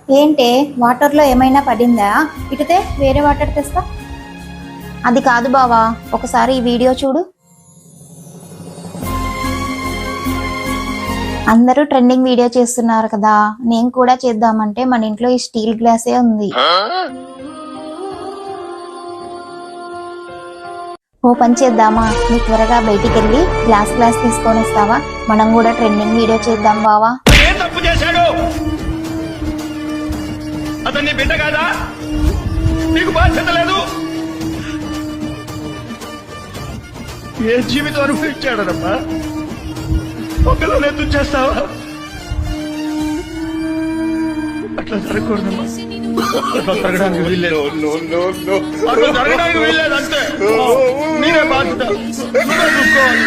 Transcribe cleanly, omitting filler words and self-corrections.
ఏంటే వాటర్లో ఏమైనా పడిందా? ఇటుతే వేరే వాటర్ తెస్తా. అది కాదు బావా, ఒకసారి ఈ వీడియో చూడు. అందరూ ట్రెండింగ్ వీడియో చేస్తున్నారు కదా, నేను కూడా చేద్దామంటే మన ఇంట్లో ఈ స్టీల్ గ్లాసే ఉంది. ఓ పని చేద్దామా, నువ్వు త్వరగా బయటికి వెళ్ళి గ్లాస్ తీసుకొని వస్తావా? మనం కూడా ట్రెండింగ్ వీడియో చేద్దాం బావా. అతన్ని బిడ్డ కాదా? నీకు బాధ్యత లేదు? ఏ జీవితం అనుభవించాడనమ్మా? ఒక్కలోనే చేస్తావా? అట్లా జరగకూడదమ్మా. అట్లా జరగడానికి వీల్లేదు. అట్లా జరగడానికి వీల్లేదు. అంతే. మీరే బాధ్యత చూసుకోవాలి.